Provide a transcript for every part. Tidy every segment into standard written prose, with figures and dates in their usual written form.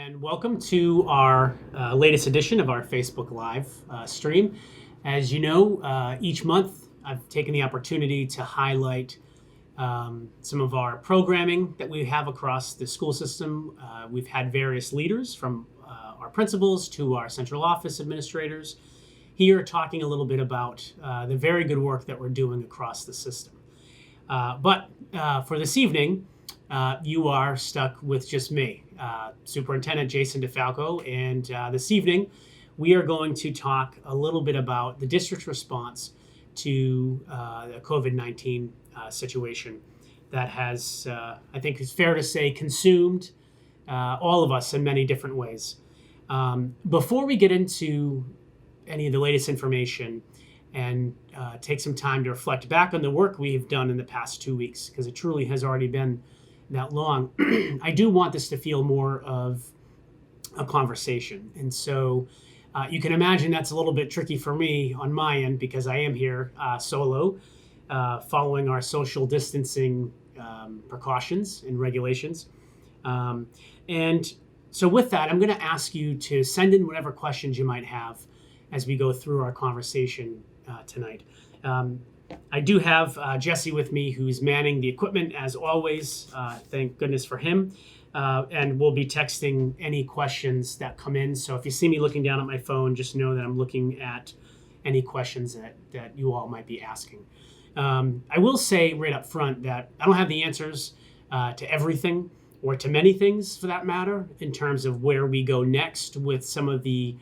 and welcome to our latest edition of our Facebook Live stream. As you know, each month I've taken the opportunity to highlight some of our programming that we have across the school system. We've had various leaders from our principals to our central office administrators here talking a little bit about the very good work that we're doing across the system. But for this evening, you are stuck with just me, Superintendent Jason DeFalco, and this evening we are going to talk a little bit about the district's response to the COVID-19 situation that has, I think it's fair to say, consumed all of us in many different ways. Before we get into any of the latest information and take some time to reflect back on the work we've done in the past 2 weeks, because it truly has already been that long, I do want this to feel more of a conversation. And so you can imagine that's a little bit tricky for me on my end because I am here solo, following our social distancing precautions and regulations. And so with that, I'm going to ask you to send in whatever questions you might have as we go through our conversation tonight. I do have Jesse with me, who's manning the equipment as always. Thank goodness for him. And we'll be texting any questions that come in. So if you see me looking down at my phone, just know that I'm looking at any questions that you all might be asking. I will say right up front that I don't have the answers to everything or to many things for that matter in terms of where we go next with some of the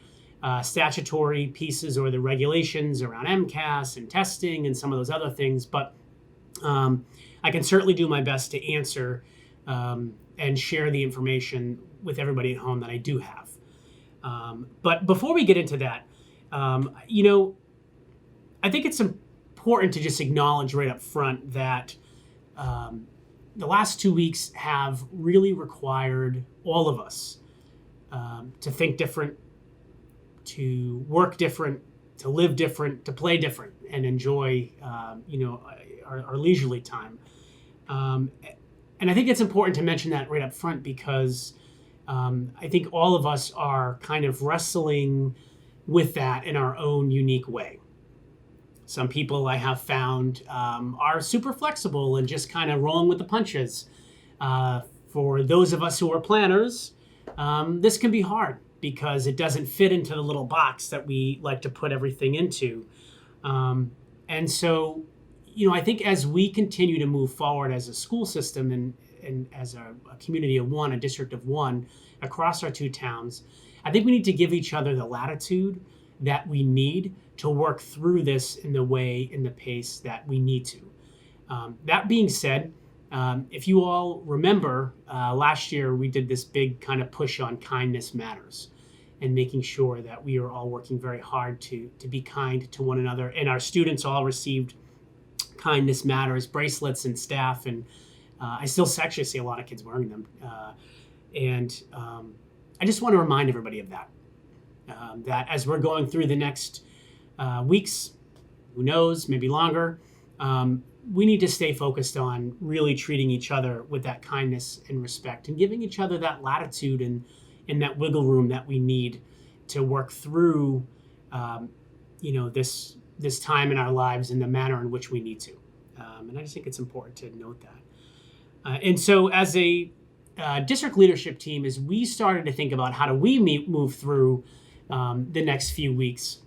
statutory pieces or the regulations around MCAS and testing and some of those other things. But I can certainly do my best to answer and share the information with everybody at home that I do have. But before we get into that, I think it's important to just acknowledge right up front that the last 2 weeks have really required all of us to think different, to work different, to live different, to play different, and enjoy, our leisurely time. And I think it's important to mention that right up front because I think all of us are kind of wrestling with that in our own unique way. Some people I have found are super flexible and just kind of rolling with the punches. For those of us who are planners, this can be hard because it doesn't fit into the little box that we like to put everything into. And so, I think as we continue to move forward as a school system and as a community of one, a district of one across our two towns, I think we need to give each other the latitude that we need to work through this in the pace that we need to. That being said, if you all remember, last year we did this big kind of push on kindness matters and making sure that we are all working very hard to be kind to one another. And our students all received kindness matters bracelets and staff. And I still actually see a lot of kids wearing them. And I just want to remind everybody of that, that as we're going through the next weeks, who knows, maybe longer, we need to stay focused on really treating each other with that kindness and respect and giving each other that latitude and that wiggle room that we need to work through, this time in our lives in the manner in which we need to. And I just think it's important to note that. And so as a district leadership team, as we started to think about how do we move through the next few weeks,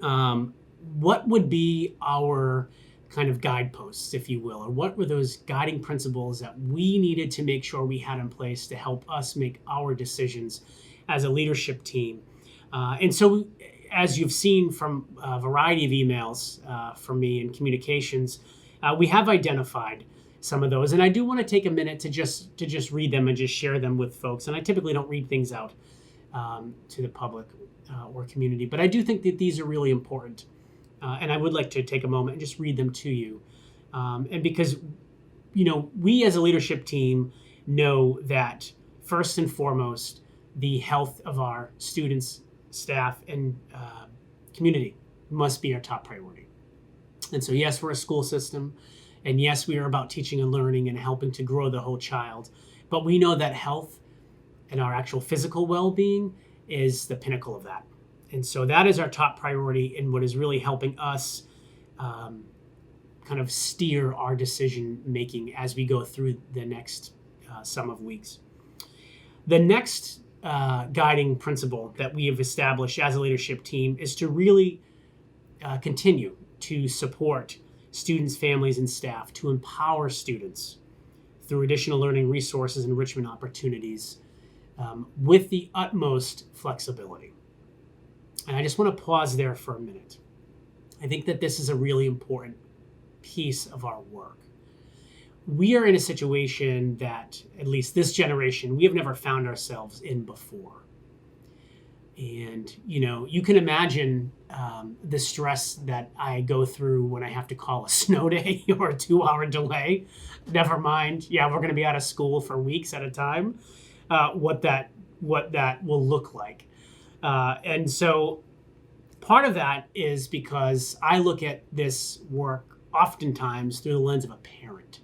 what would be our kind of guideposts, if you will, or what were those guiding principles that we needed to make sure we had in place to help us make our decisions as a leadership team. And so as you've seen from a variety of emails from me and communications, we have identified some of those. And I do want to take a minute to just read them and just share them with folks. And I typically don't read things out to the public or community, but I do think that these are really important. And I would like to take a moment and just read them to you. And because, we as a leadership team know that first and foremost, the health of our students, staff, and community must be our top priority. And so, yes, we're a school system. And yes, we are about teaching and learning and helping to grow the whole child. But we know that health and our actual physical well-being is the pinnacle of that. And so that is our top priority and what is really helping us kind of steer our decision making as we go through the next sum of weeks. The next guiding principle that we have established as a leadership team is to really continue to support students, families, and staff, to empower students through additional learning resources and enrichment opportunities with the utmost flexibility. And I just want to pause there for a minute. I think that this is a really important piece of our work. We are in a situation that, at least this generation, we have never found ourselves in before. And, you can imagine the stress that I go through when I have to call a snow day or a 2-hour delay. Never mind, we're going to be out of school for weeks at a time. What that will look like. And so part of that is because I look at this work oftentimes through the lens of a parent.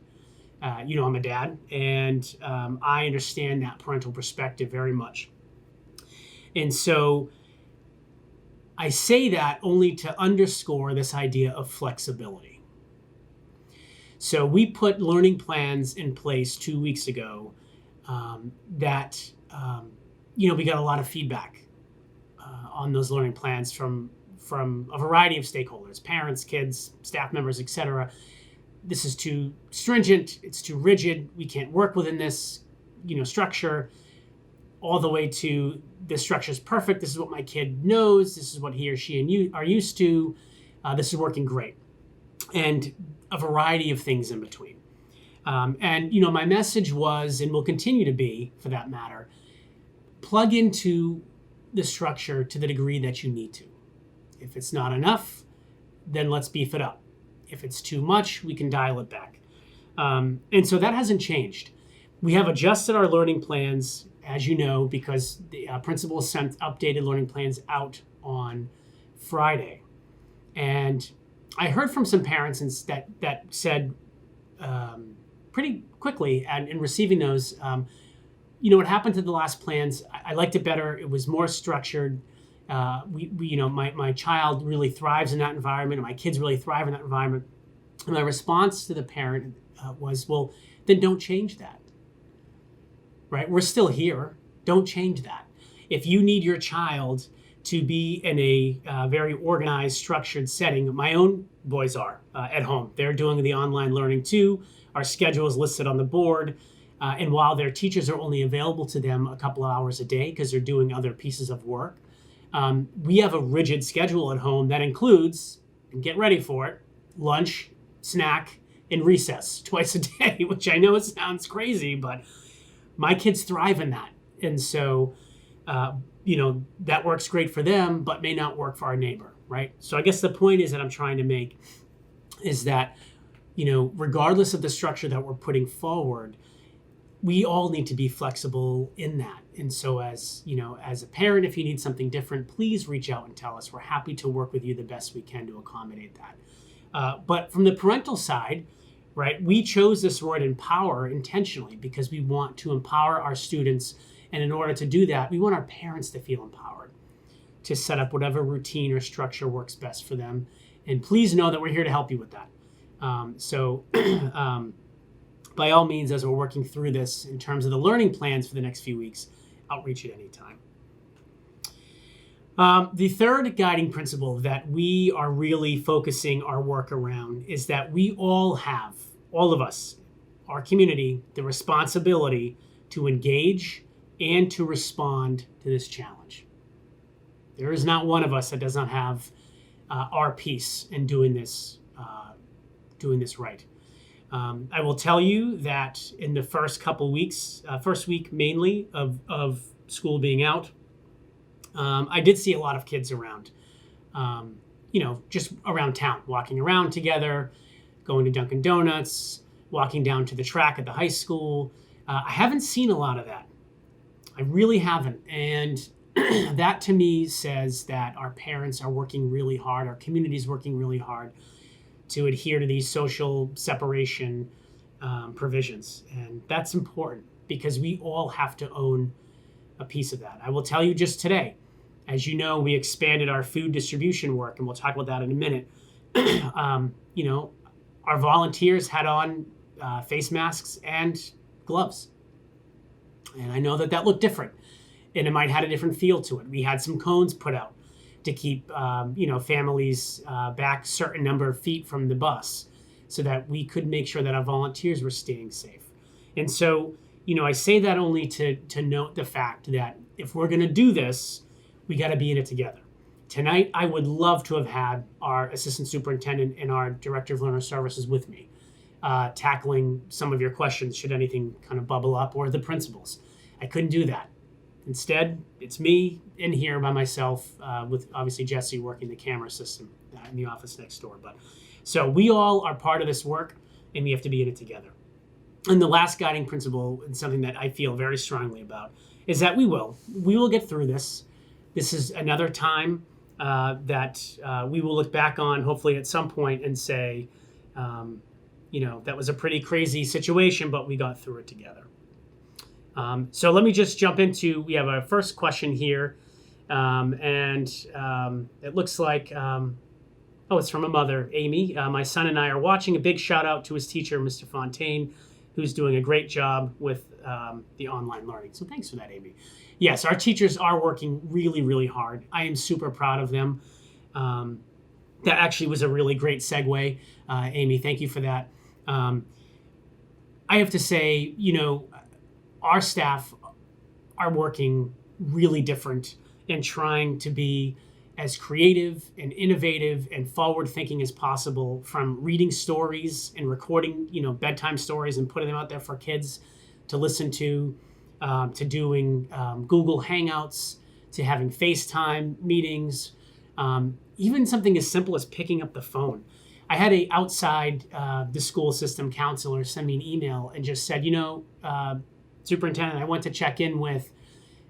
I'm a dad, and I understand that parental perspective very much. And so I say that only to underscore this idea of flexibility. So we put learning plans in place 2 weeks ago that we got a lot of feedback on those learning plans from a variety of stakeholders, parents, kids, staff members, etc. This is too stringent, it's too rigid, we can't work within this structure, all the way to this structure is perfect, this is what my kid knows, this is what he or she and you are used to, this is working great, and a variety of things in between. My message was, and will continue to be for that matter, plug into the structure to the degree that you need to. If it's not enough, then let's beef it up. If it's too much, we can dial it back. And so that hasn't changed. We have adjusted our learning plans, as you know, because the principal sent updated learning plans out on Friday. And I heard from some parents that said pretty quickly, and in receiving those, what happened to the last plans, I liked it better. It was more structured. My child really thrives in that environment, and my kids really thrive in that environment. And my response to the parent was, well, then don't change that, right? We're still here. Don't change that. If you need your child to be in a very organized, structured setting, my own boys are at home. They're doing the online learning too. Our schedule is listed on the board. And while their teachers are only available to them a couple of hours a day because they're doing other pieces of work, we have a rigid schedule at home that includes, and get ready for it, lunch, snack, and recess twice a day, which I know sounds crazy, but my kids thrive in that. And so, that works great for them, but may not work for our neighbor, right? So I guess the point is that I'm trying to make is that, regardless of the structure that we're putting forward, we all need to be flexible in that. And so as a parent, if you need something different, please reach out and tell us. We're happy to work with you the best we can to accommodate that. But from the parental side, right, we chose this word empower intentionally because we want to empower our students. And in order to do that, we want our parents to feel empowered to set up whatever routine or structure works best for them. And please know that we're here to help you with that. By all means, as we're working through this in terms of the learning plans for the next few weeks, outreach at any time. The third guiding principle that we are really focusing our work around is that we all of us, our community, the responsibility to engage and to respond to this challenge. There is not one of us that does not have our piece in doing this right. I will tell you that in the first couple weeks, first week mainly of school being out, I did see a lot of kids around, just around town, walking around together, going to Dunkin' Donuts, walking down to the track at the high school. I haven't seen a lot of that. I really haven't. And that to me says that our parents are working really hard, our community is working really hard to adhere to these social separation provisions. And that's important because we all have to own a piece of that. I will tell you just today, as you know, we expanded our food distribution work, and we'll talk about that in a minute. You know, our volunteers had on face masks and gloves. And I know that that looked different, and it might have had a different feel to it. We had some cones put out to keep, you know, families back a certain number of feet from the bus so that we could make sure that our volunteers were staying safe. And so, you know, I say that only to note the fact that if we're going to do this, we got to be in it together. Tonight, I would love to have had our assistant superintendent and our director of learner services with me, tackling some of your questions should anything kind of bubble up, or the principals. I couldn't do that. Instead, it's me in here by myself, with obviously Jesse working the camera system in the office next door. But so we all are part of this work, and we have to be in it together. And the last guiding principle, and something that I feel very strongly about, is that we will get through this. This is another time that we will look back on, hopefully at some point, and say, you know, that was a pretty crazy situation, but we got through it together. So let me just jump into, we have our first question here, and it looks like, it's from a mother, Amy. My son and I are watching. A big shout out to his teacher, Mr. Fontaine, who's doing a great job with the online learning. So thanks for that, Amy. Yes, our teachers are working really, really hard. I am super proud of them. That actually was a really great segue. Amy, thank you for that. I have to say, you know, our staff are working really different and trying to be as creative and innovative and forward-thinking as possible, from reading stories and recording, you know, bedtime stories and putting them out there for kids to listen to doing Google Hangouts, to having FaceTime meetings, even something as simple as picking up the phone. I had a outside the school system counselor send me an email and just said, you know, Superintendent, I went to check in with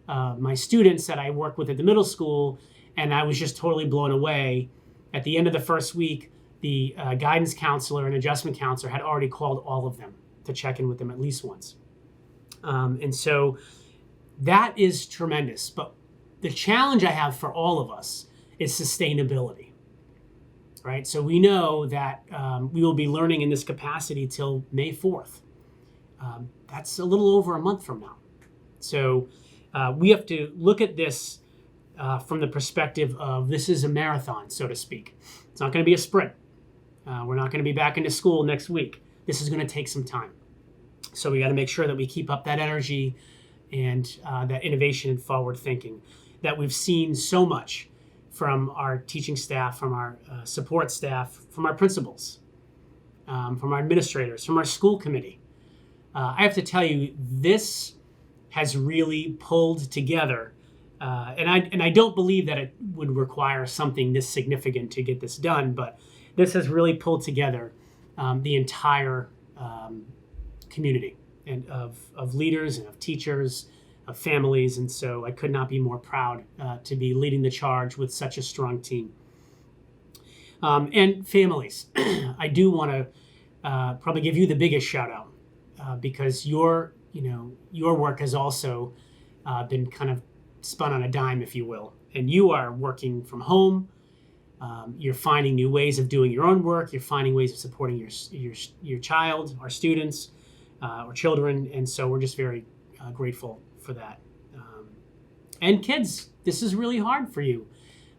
my students that I work with at the middle school, and I was just totally blown away. At the end of the first week, the guidance counselor and adjustment counselor had already called all of them to check in with them at least once. And so that is tremendous. But the challenge I have for all of us is sustainability, right? So we know that we will be learning in this capacity till May 4th. That's a little over a month from now. So we have to look at this from the perspective of, this is a marathon, so to speak. It's not going to be a sprint. We're not going to be back into school next week. This is going to take some time. So we got to make sure that we keep up that energy and that innovation and forward thinking that we've seen so much from our teaching staff, from our support staff, from our principals, from our administrators, from our school committee. I have to tell you, this has really pulled together, and I don't believe that it would require something this significant to get this done, but this has really pulled together the entire community and of leaders and of teachers, of families, and so I could not be more proud to be leading the charge with such a strong team. And families, I do want to probably give you the biggest shout out because your work has also been kind of spun on a dime, if you will, and you are working from home. You're finding new ways of doing your own work. You're finding ways of supporting your child, our students, or children, and so we're just very grateful for that. And kids, this is really hard for you.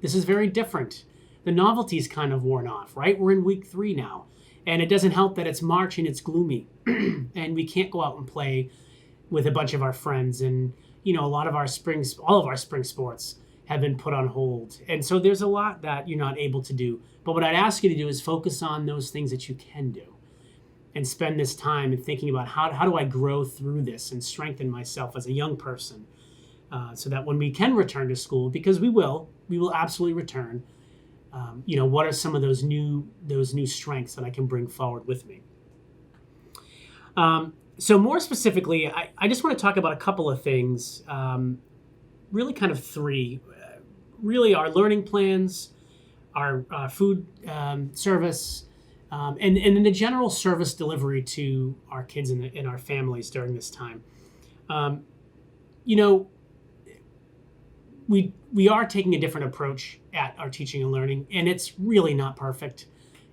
This is very different. The novelty's kind of worn off, right? We're in week 3 now, and it doesn't help that it's March and it's gloomy, and we can't go out and play with a bunch of our friends, and all of our all of our spring sports have been put on hold. And so there's a lot that you're not able to do. But what I'd ask you to do is focus on those things that you can do and spend this time in thinking about how do I grow through this and strengthen myself as a young person so that when we can return to school, because we will absolutely return, what are some of those new strengths that I can bring forward with me? So more specifically, I just want to talk about a couple of things, really kind of 3. Really our learning plans, our food service, and then the general service delivery to our kids and our families during this time. we are taking a different approach at our teaching and learning, and it's really not perfect.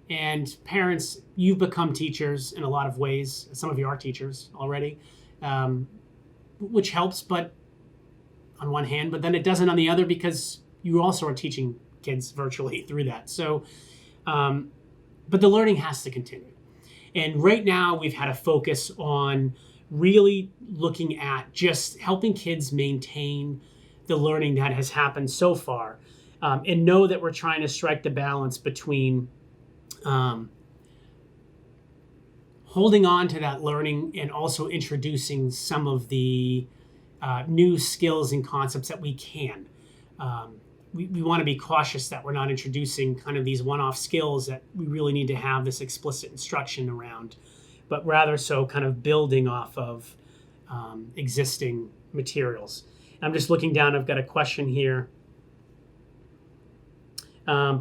And parents, you've become teachers in a lot of ways. Some of you are teachers already, which helps, but on one hand, but then it doesn't on the other, because you also are teaching kids virtually through that. So, but the learning has to continue. And right now we've had a focus on really looking at just helping kids maintain the learning that has happened so far, and know that we're trying to strike the balance between holding on to that learning and also introducing some of the new skills and concepts that we can. We want to be cautious that we're not introducing kind of these one-off skills that we really need to have this explicit instruction around, but rather so kind of building off of existing materials. I'm just looking down, I've got a question here.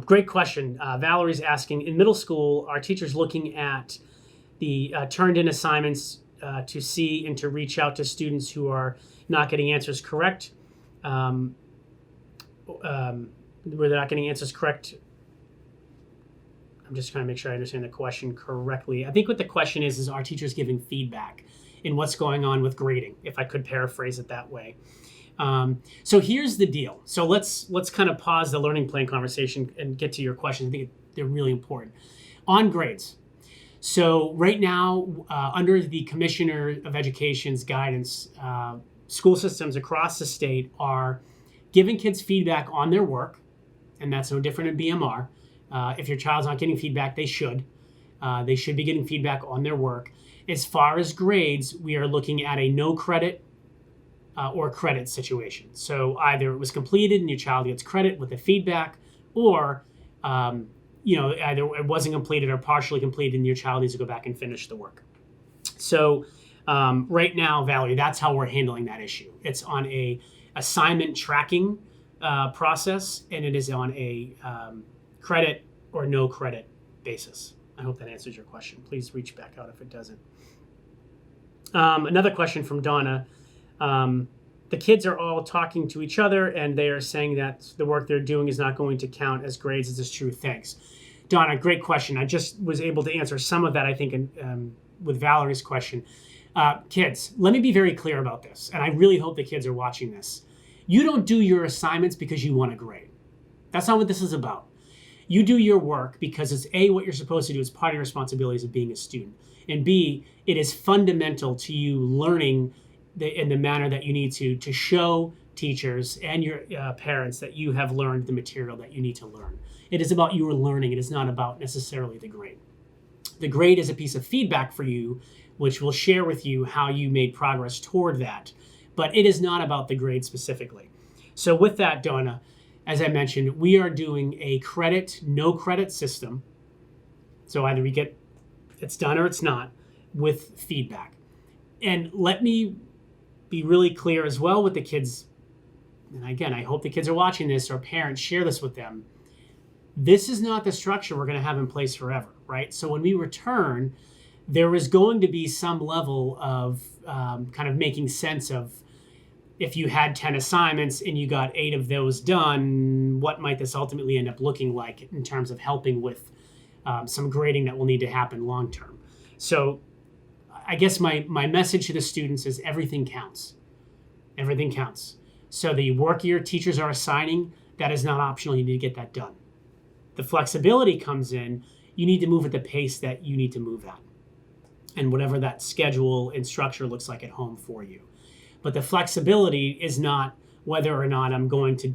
Great question. Valerie's asking, in middle school, are teachers looking at the turned in assignments to see and to reach out to students who are not getting answers correct? Where they're not getting answers correct. I'm just trying to make sure I understand the question correctly. I think what the question is are teachers giving feedback in what's going on with grading, if I could paraphrase it that way. So here's the deal. So let's kind of pause the learning plan conversation and get to your questions. I think they're really important. On grades. So right now, under the Commissioner of Education's guidance, school systems across the state are giving kids feedback on their work, and that's no different in BMR. If your child's not getting feedback, they should. They should be getting feedback on their work. As far as grades, we are looking at a no credit or credit situation. So either it was completed and your child gets credit with the feedback, or either it wasn't completed or partially completed and your child needs to go back and finish the work. So right now, Valerie, that's how we're handling that issue. It's on a assignment tracking process, and it is on a credit or no credit basis. I hope that answers your question. Please reach back out if it doesn't. Another question from Donna. The kids are all talking to each other and they are saying that the work they're doing is not going to count as grades. Is this true? Thanks. Donna, great question. I just was able to answer some of that, I think, with Valerie's question. Kids, let me be very clear about this, and I really hope the kids are watching this. You don't do your assignments because you want a grade. That's not what this is about. You do your work because it's A, what you're supposed to do. It's part of your responsibilities of being a student. And B, it is fundamental to you learning in the manner that you need to show teachers and your parents that you have learned the material that you need to learn. It is about your learning. It is not about necessarily the grade. The grade is a piece of feedback for you, which will share with you how you made progress toward that. But it is not about the grade specifically. So with that, Donna, as I mentioned, we are doing a credit, no credit system. So either we get it's done or it's not, with feedback. And let me be really clear as well with the kids. And again, I hope the kids are watching this or parents share this with them. This is not the structure we're going to have in place forever, right? So when we return, there is going to be some level of kind of making sense of, if you had 10 assignments and you got 8 of those done, what might this ultimately end up looking like in terms of helping with some grading that will need to happen long term? So I guess my message to the students is everything counts. Everything counts. So the work your teachers are assigning, that is not optional. You need to get that done. The flexibility comes in. You need to move at the pace that you need to move at, and whatever that schedule and structure looks like at home for you. But the flexibility is not whether or not I'm going to,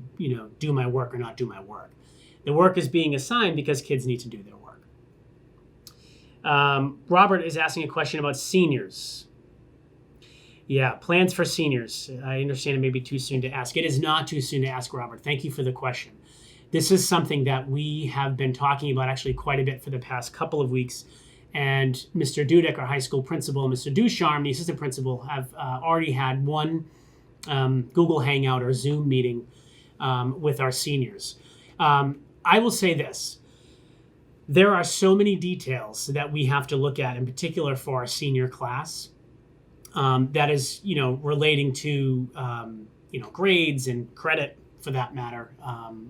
do my work or not do my work. The work is being assigned because kids need to do their work. Robert is asking a question about seniors. Yeah, plans for seniors. I understand it may be too soon to ask. It is not too soon to ask, Robert. Thank you for the question. This is something that we have been talking about actually quite a bit for the past couple of weeks. And Mr. Dudek, our high school principal, and Mr. Ducharme, the assistant principal, have already had one Google Hangout or Zoom meeting with our seniors. I will say this. There are so many details that we have to look at, in particular for our senior class, that is, relating to, grades and credit for that matter,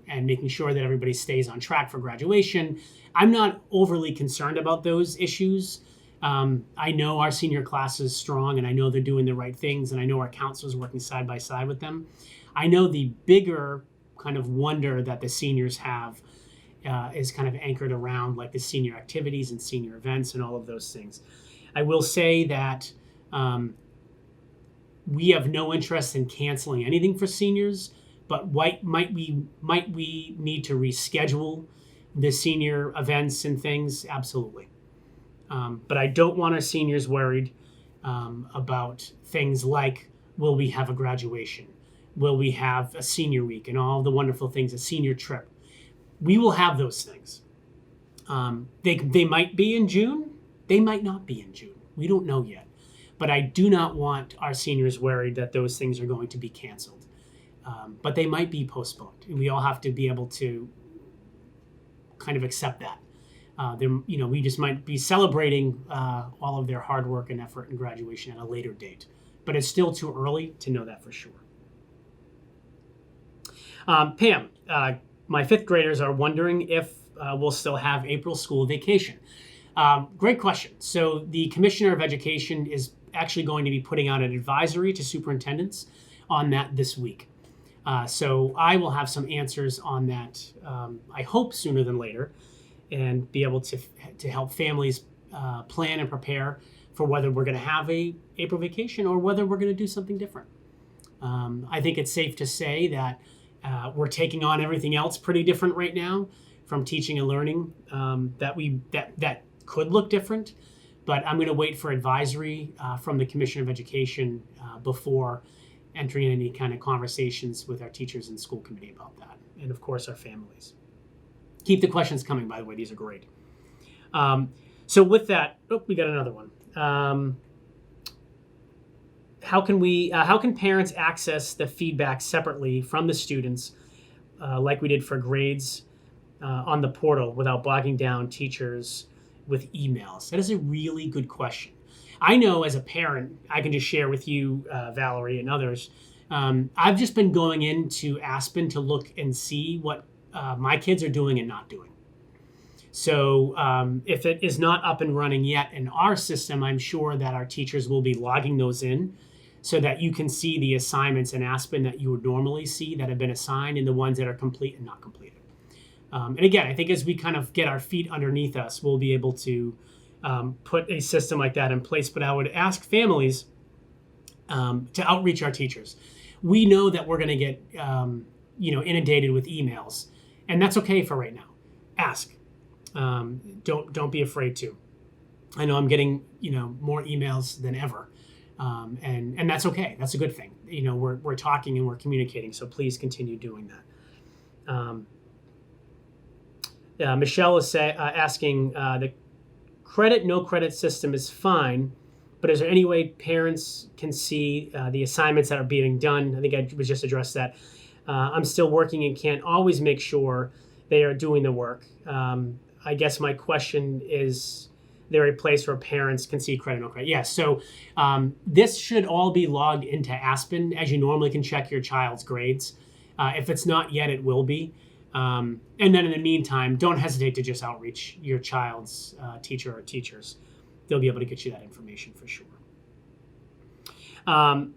and making sure that everybody stays on track for graduation. I'm not overly concerned about those issues. I know our senior class is strong, and I know they're doing the right things, and I know our counselors are working side by side with them. I know the bigger kind of wonder that the seniors have is kind of anchored around like the senior activities and senior events and all of those things. I will say that we have no interest in canceling anything for seniors, but might we need to reschedule the senior events and things? Absolutely. But I don't want our seniors worried about things like, will we have a graduation? Will we have a senior week and all the wonderful things, a senior trip? We will have those things. They might be in June. They might not be in June. We don't know yet. But I do not want our seniors worried that those things are going to be canceled. But they might be postponed. And we all have to be able to kind of accept that. We just might be celebrating all of their hard work and effort and graduation at a later date. But it's still too early to know that for sure. Pam, my fifth graders are wondering if we'll still have April school vacation. Great question. So the Commissioner of Education is actually going to be putting out an advisory to superintendents on that this week. So I will have some answers on that, I hope sooner than later, and be able to help families plan and prepare for whether we're going to have a April vacation or whether we're going to do something different. I think it's safe to say that we're taking on everything else pretty different right now from teaching and learning that could look different. But I'm going to wait for advisory from the Commissioner of Education before entering any kind of conversations with our teachers and school committee about that. And of course, our families. Keep the questions coming, by the way. These are great. So with that, we got another one. How can parents access the feedback separately from the students, like we did for grades on the portal, without bogging down teachers with emails? That is a really good question. I know as a parent, I can just share with you, Valerie and others, I've just been going into Aspen to look and see what my kids are doing and not doing. So if it is not up and running yet in our system, I'm sure that our teachers will be logging those in so that you can see the assignments in Aspen that you would normally see that have been assigned and the ones that are complete and not completed. And again, I think as we kind of get our feet underneath us, we'll be able to put a system like that in place. But I would ask families to outreach our teachers. We know that we're going to get inundated with emails, and that's okay for right now. Ask. Don't be afraid to. I know I'm getting more emails than ever, and that's okay. That's a good thing. We're talking and we're communicating. So please continue doing that. Michelle is asking, the no credit system is fine, but is there any way parents can see the assignments that are being done? I think I was just addressed that. I'm still working and can't always make sure they are doing the work. I guess my question is, there a place where parents can see credit, no credit? Yes, so this should all be logged into Aspen as you normally can check your child's grades. If it's not yet, it will be. And then in the meantime, don't hesitate to just outreach your child's teacher or teachers. They'll be able to get you that information for sure. On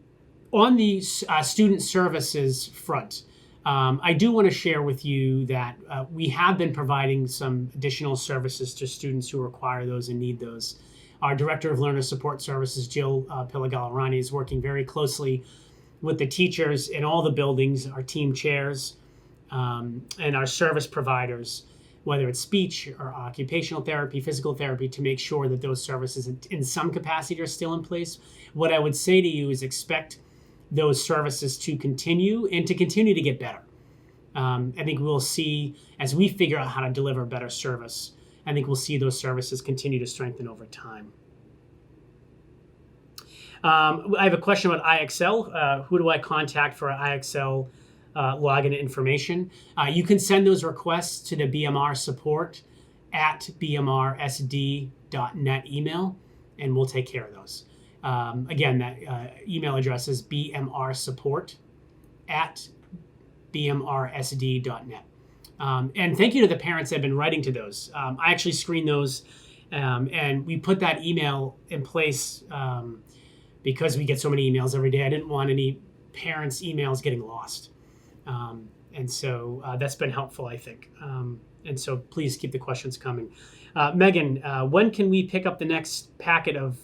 the student services front, I do want to share with you that we have been providing some additional services to students who require those and need those. Our Director of Learner Support Services, Jill Pilagallarani, is working very closely with the teachers in all the buildings, our team chairs, and our service providers, whether it's speech or occupational therapy, physical therapy, to make sure that those services in some capacity are still in place. What I would say to you is expect those services to continue and to continue to get better. I think we'll see, as we figure out how to deliver better service, I think we'll see those services continue to strengthen over time. I have a question about IXL. Who do I contact for IXL login information? You can send those requests to the BMR support at bmrsd.net email, and we'll take care of those. Again, that email address is bmrsupport at bmrsd.net. And thank you to the parents that have been writing to those. I actually screen those, and we put that email in place because we get so many emails every day. I didn't want any parents' emails getting lost. And so that's been helpful, I think. And so please keep the questions coming. Megan, when can we pick up the next packet of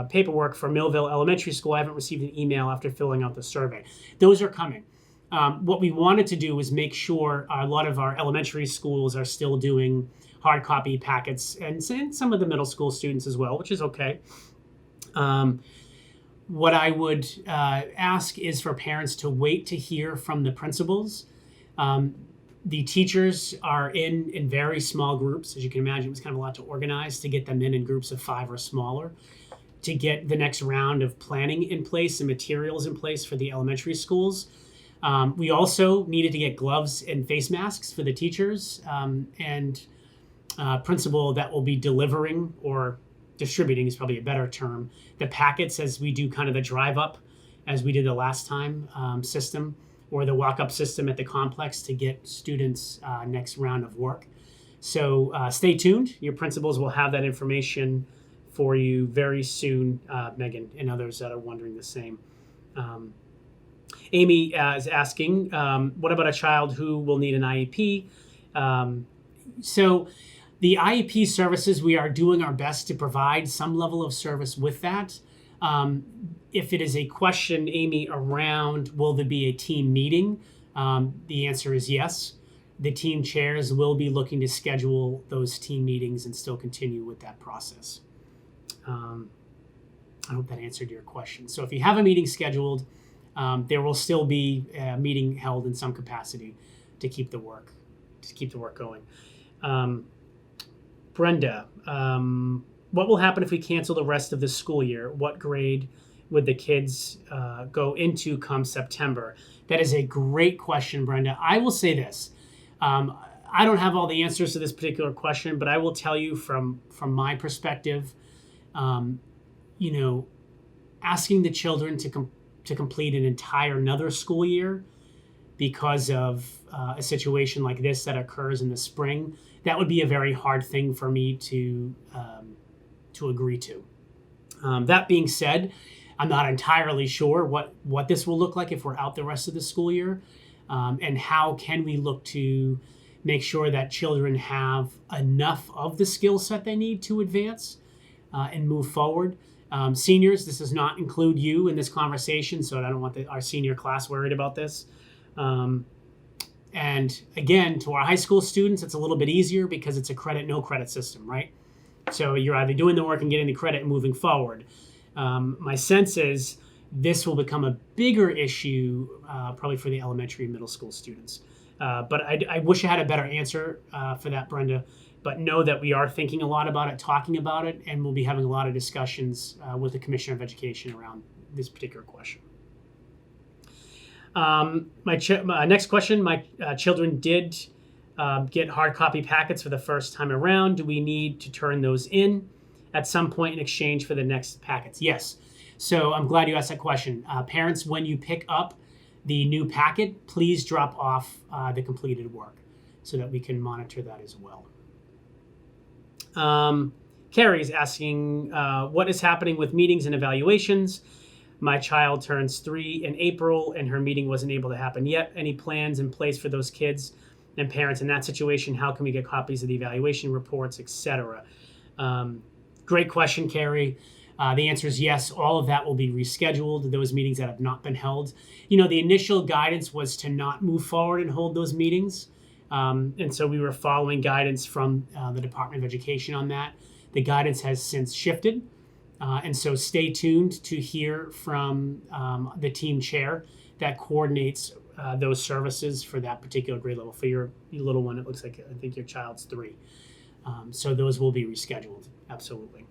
paperwork for Millville Elementary School? I haven't received an email after filling out the survey. Those are coming. What we wanted to do was make sure a lot of our elementary schools are still doing hard copy packets, and some of the middle school students as well, which is okay. What I would ask is for parents to wait to hear from the principals. The teachers are in very small groups. As you can imagine, it was kind of a lot to organize to get them in groups of 5 or smaller, to get the next round of planning in place and materials in place for the elementary schools. We also needed to get gloves and face masks for the teachers and principal that will be delivering, or distributing is probably a better term, the packets as we do kind of the drive up as we did the last time system, or the walk-up system at the complex to get students next round of work. So stay tuned. Your principals will have that information for you very soon, Megan, and others that are wondering the same. Amy is asking, what about a child who will need an IEP? So the IEP services, we are doing our best to provide some level of service with that. If it is a question, Amy, around will there be a team meeting? The answer is yes. The team chairs will be looking to schedule those team meetings and still continue with that process. I hope that answered your question. So if you have a meeting scheduled, there will still be a meeting held in some capacity to keep the work going. Brenda, what will happen if we cancel the rest of the school year? What grade would the kids go into come September? That is a great question, Brenda. I will say this. I don't have all the answers to this particular question, but I will tell you from my perspective, asking the children to complete an entire another school year because of a situation like this that occurs in the spring, that would be a very hard thing for me to agree to. That being said, I'm not entirely sure what this will look like if we're out the rest of the school year, and how can we look to make sure that children have enough of the skill set they need to advance and move forward. Seniors, this does not include you in this conversation, so I don't want our senior class worried about this. And again, to our high school students, it's a little bit easier because it's a credit, no credit system, right? So you're either doing the work and getting the credit and moving forward. My sense is this will become a bigger issue probably for the elementary and middle school students. But I wish I had a better answer for that, Brenda. But know that we are thinking a lot about it, talking about it, and we'll be having a lot of discussions with the Commissioner of Education around this particular question. Next question, my children did get hard copy packets for the first time around. Do we need to turn those in at some point in exchange for the next packets? Yes. So I'm glad you asked that question. Parents, when you pick up the new packet, please drop off the completed work so that we can monitor that as well. Carrie is asking, what is happening with meetings and evaluations? My child turns 3 in April and her meeting wasn't able to happen yet. Any plans in place for those kids and parents in that situation? How can we get copies of the evaluation reports, etc.? Great question, Carrie. The answer is yes. All of that will be rescheduled, those meetings that have not been held. The initial guidance was to not move forward and hold those meetings. And so we were following guidance from the Department of Education on that. The guidance has since shifted. And so stay tuned to hear from the team chair that coordinates those services for that particular grade level. For your little one, it looks like, I think your child's 3. So those will be rescheduled, absolutely.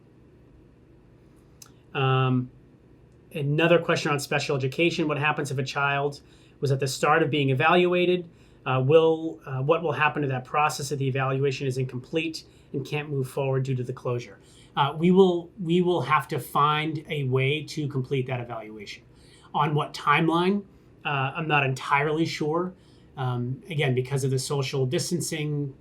Another question on special education. What happens if a child was at the start of being evaluated? What will happen to that process if the evaluation is incomplete and can't move forward due to the closure? We will have to find a way to complete that evaluation. On what timeline? I'm not entirely sure. Again, because of the social distancing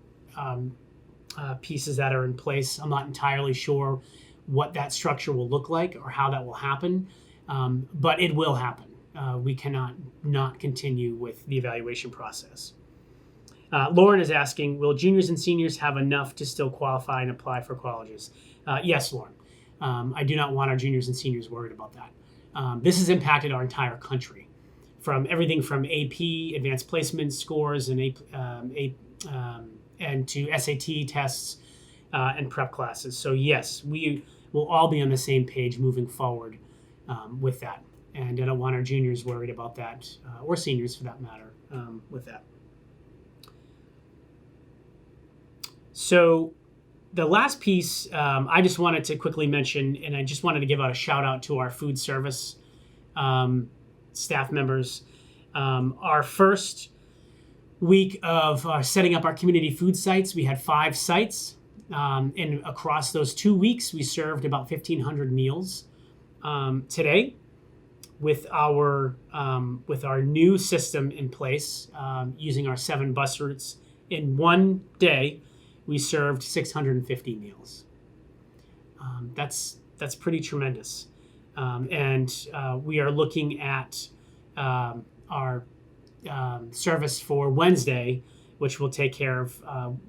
pieces that are in place, I'm not entirely sure what that structure will look like or how that will happen, but it will happen. We cannot not continue with the evaluation process. Lauren is asking, will juniors and seniors have enough to still qualify and apply for colleges? Yes, Lauren. I do not want our juniors and seniors worried about that. This has impacted our entire country, from everything from AP, advanced placement scores, and and to SAT tests and prep classes. So yes, we will all be on the same page moving forward with that. And I don't want our juniors worried about that, or seniors for that matter, with that. So the last piece I just wanted to quickly mention, and I just wanted to give out a shout out to our food service staff members. Our first week of setting up our community food sites, we had 5 sites. And across those 2 weeks, we served about 1,500 meals. Today, with our new system in place, using our 7 bus routes, in one day, we served 650 meals. That's pretty tremendous. And we are looking at our service for Wednesday, which will take care of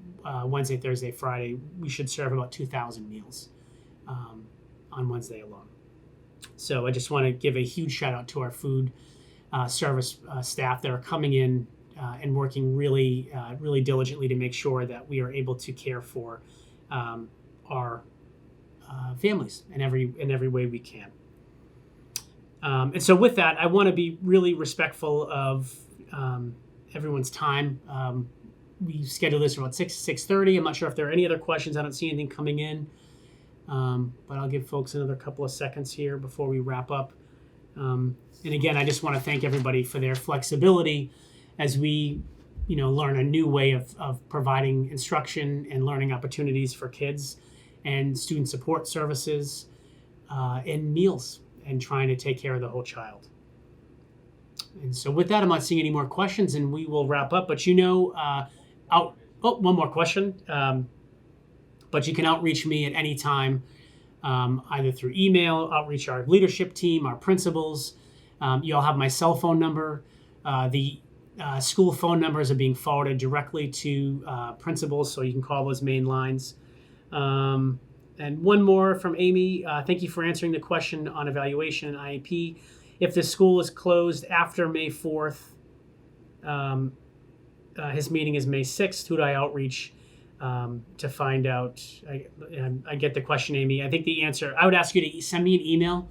Wednesday, Thursday, Friday. We should serve about 2,000 meals on Wednesday alone. So I just want to give a huge shout out to our food service staff that are coming in and working really diligently to make sure that we are able to care for our families in every way we can. And so with that, I want to be really respectful of everyone's time. We scheduled this for about 6:30. I'm not sure if there are any other questions. I don't see anything coming in, but I'll give folks another couple of seconds here before we wrap up. And again, I just want to thank everybody for their flexibility as we, learn a new way of providing instruction and learning opportunities for kids and student support services and meals and trying to take care of the whole child. And so with that, I'm not seeing any more questions, and we will wrap up. But one more question. But you can outreach me at any time, either through email, outreach our leadership team, our principals. You all have my cell phone number. The school phone numbers are being forwarded directly to principals, so you can call those main lines. And one more from Amy. Thank you for answering the question on evaluation and IEP. If the school is closed after May 4th, his meeting is May 6th, who do I outreach to find out? I get the question, Amy. I think the answer, I would ask you to send me an email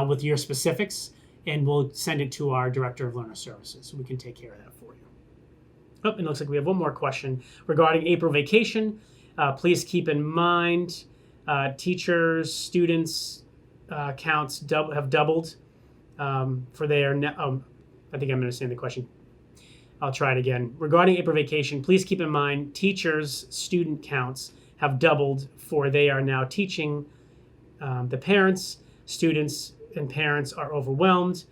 with your specifics, and we'll send it to our Director of Learner Services so we can take care of that for you. Oh, and it looks like we have one more question regarding April vacation. Please keep in mind teachers, students counts have doubled for their, I think I'm understanding the question. I'll try it again. Regarding April vacation, please keep in mind teachers' student counts have doubled for they are now teaching. The parents, students, and parents are overwhelmed.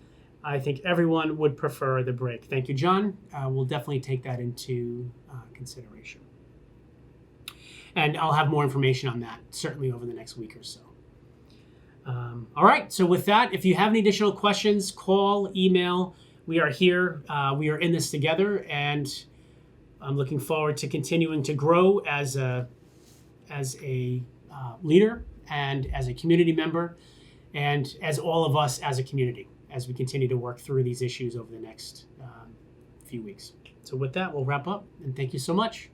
I think everyone would prefer the break. Thank you, John. We'll definitely take that into consideration. And I'll have more information on that certainly over the next week or so. All right, so with that, if you have any additional questions, call, email. We are here. We are in this together, and I'm looking forward to continuing to grow as a leader and as a community member, and as all of us as a community, as we continue to work through these issues over the next few weeks. So with that, we'll wrap up, and thank you so much.